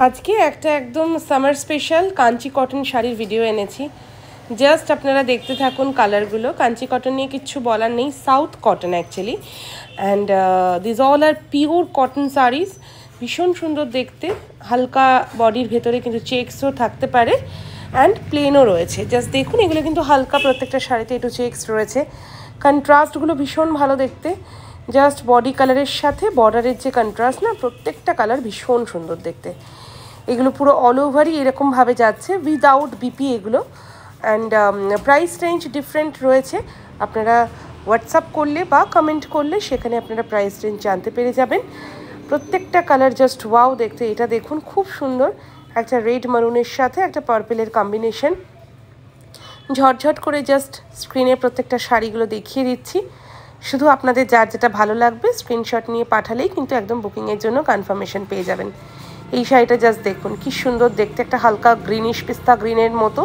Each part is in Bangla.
আজকে একটা একদম সামার স্পেশাল কাঞ্চি কটন শাড়ির ভিডিও এনেছি। জাস্ট আপনারা দেখতে থাকুন কালারগুলো। কাঞ্চি কটন নিয়ে কিচ্ছু বলার নেই, south cotton actually. And this all are pure cotton saris. ভীষণ সুন্দর দেখতে, হালকা বডির ভেতরে কিন্তু চেক্সও থাকতে পারে অ্যান্ড প্লেনও রয়েছে। জাস্ট দেখুন, এগুলো কিন্তু হালকা, প্রত্যেকটা শাড়িতে একটু চেক্স রয়েছে। কন্ট্রাস্টগুলো ভীষণ ভালো দেখতে। জাস্ট বডি কালারের সাথে বর্ডারের যে কন্ট্রাস্ট না, প্রত্যেকটা কালার ভীষণ সুন্দর দেখতে। এগুলো পুরো অল ওভারই এরকমভাবে যাচ্ছে, উইদাউট বিপি এগুলো। অ্যান্ড প্রাইস রেঞ্জ ডিফারেন্ট রয়েছে। আপনারা হোয়াটসঅ্যাপ করলে বা কমেন্ট করলে সেখানে আপনারা প্রাইস রেঞ্জ জানতে পেরে যাবেন। প্রত্যেকটা কালার জাস্ট ওয়াও দেখতে। এটা দেখুন, খুব সুন্দর একটা রেড মারুনের সাথে একটা পার্পেলের কম্বিনেশন। ঝটঝট করে জাস্ট স্ক্রিনে প্রত্যেকটা শাড়িগুলো দেখিয়ে দিচ্ছি। শুধু আপনাদের যার যেটা ভালো লাগবে স্ক্রিনশট নিয়ে পাঠালেই কিন্তু একদম বুকিংয়ের জন্য কনফার্মেশন পেয়ে যাবেন। এই শাড়িটা জাস্ট দেখুন, কি সুন্দর দেখতে, একটা হালকা গ্রিনিশ পিস্তা গ্রিনের মতো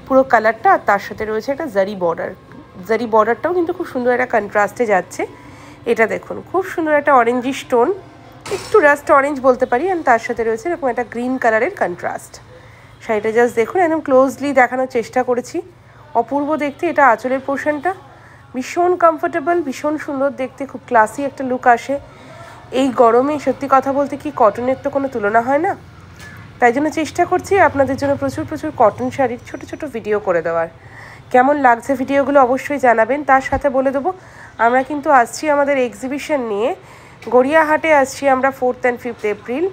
পুরো কালারটা। আর তার সাথে রয়েছে একটা জারি বর্ডার। জারি বর্ডারটাও কিন্তু খুব সুন্দর একটা কন্ট্রাস্টে যাচ্ছে। এটা দেখুন, খুব সুন্দর একটা অরেঞ্জি স্টোন, একটু রাস্ট অরেঞ্জ বলতে পারি। অ্যান্ড তার সাথে রয়েছে এরকম একটা গ্রিন কালারের কন্ট্রাস্ট। শাড়িটা জাস্ট দেখুন, একদম ক্লোজলি দেখানোর চেষ্টা করেছি। অপূর্ব দেখতে। এটা আঁচলের পোর্শনটা ভীষণ কমফোর্টেবল, ভীষণ সুন্দর দেখতে, খুব ক্লাসি একটা লুক আসে। এই গরমে সত্যি কথা বলতে কি কটনের তো কোনো তুলনা হয় না। তাই জন্য চেষ্টা করছি আপনাদের জন্য প্রচুর প্রচুর কটন শাড়ির ছোট ছোট ভিডিও করে দেওয়ার। কেমন লাগছে ভিডিওগুলো অবশ্যই জানাবেন। তার সাথে বলে দেবো, আমরা কিন্তু আসছি আমাদের এক্সিবিশন নিয়ে। গড়িয়াহাটে আসছি আমরা 4th and 5th April,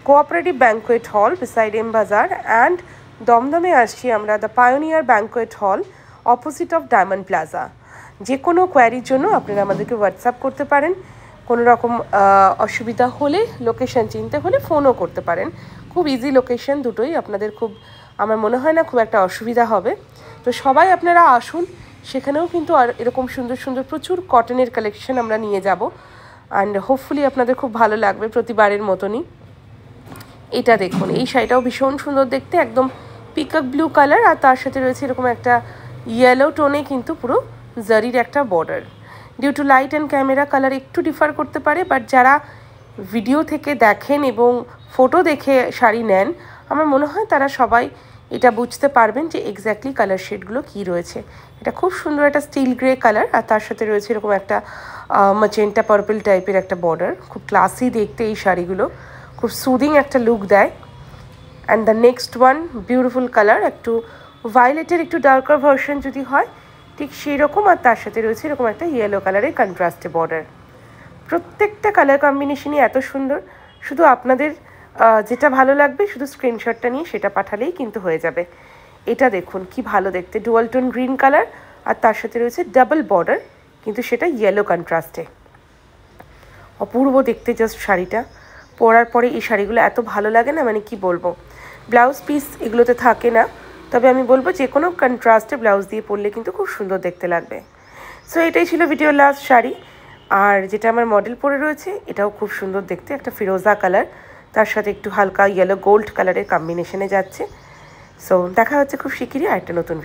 cooperative banquet hall beside M Bazar. And দমদমে আসছি আমরা the Pioneer banquet hall opposite of Diamond Plaza. যে কোনো কোয়ারির জন্য আপনারা আমাদেরকে হোয়াটসঅ্যাপ করতে পারেন। কোনো রকম অসুবিধা হলে, লোকেশন চিনতে হলে ফোনও করতে পারেন। খুব ইজি লোকেশন দুটোই, আপনাদের খুব, আমার মনে হয় না খুব একটা অসুবিধা হবে। তো সবাই আপনারা আসুন, সেখানেও কিন্তু আর এরকম সুন্দর সুন্দর প্রচুর কটনের কালেকশন আমরা নিয়ে যাব। অ্যান্ড হোপফুলি আপনাদের খুব ভালো লাগবে প্রতিবারের মতনই। এটা দেখুন, এই শাড়িটাও ভীষণ সুন্দর দেখতে, একদম পিকক ব্লু কালার। আর তার সাথে রয়েছে এরকম একটা ইয়েলো টোনে কিন্তু পুরো জারির একটা border. Due to light and camera colour একটু ডিফার করতে পারে, বাট যারা ভিডিও থেকে দেখেন এবং ফটো দেখে শাড়ি নেন, আমার মনে হয় তারা সবাই এটা বুঝতে পারবেন যে এক্স্যাক্টলি কালার শেডগুলো কী রয়েছে। এটা খুব সুন্দর একটা স্টিল গ্রে কালার। আর তার সাথে রয়েছে এরকম একটা ম্যাজেন্টা পার্পল টাইপের একটা বর্ডার। খুব ক্লাসি দেখতে এই শাড়িগুলো, খুব সুদিং একটা লুক দেয়। And the next one beautiful colour, একটু ভায়োলেটের একটু ডার্কার ভার্সন যদি হয় ঠিক সেই রকম। আর তার সাথে রয়েছে এরকম একটা ইয়েলো কালারের কন্ট্রাস্টে বর্ডার। প্রত্যেকটা কালার কম্বিনেশনই এত সুন্দর। শুধু আপনাদের যেটা ভালো লাগবে শুধু স্ক্রিনশটটা নিয়ে সেটা পাঠালেই কিন্তু হয়ে যাবে। এটা দেখুন, কি ভালো দেখতে, ডুয়াল টোন গ্রিন কালার। আর তার সাথে রয়েছে ডাবল বর্ডার, কিন্তু সেটা ইয়েলো কন্ট্রাস্টে। অপূর্ব দেখতে জাস্ট শাড়িটা। পরার পরে এই শাড়িগুলো এত ভালো লাগে না, মানে কি বলবো। ব্লাউজ পিস এগুলোতে থাকে না, তবে আমি বলবো যে কোনো কন্ট্রাস্টে ব্লাউজ দিয়ে পরলে কিন্তু খুব সুন্দর দেখতে লাগবে। সো এটাই ছিল ভিডিওর লাস্ট শাড়ি। আর যেটা আমার মডেল পরে রয়েছে এটাও খুব সুন্দর দেখতে, একটা ফিরোজা কালার, তার সাথে একটু হালকা ইয়েলো গোল্ড কালারের কম্বিনেশনে যাচ্ছে। সো দেখা হচ্ছে খুব শিগগিরই আরেকটা নতুন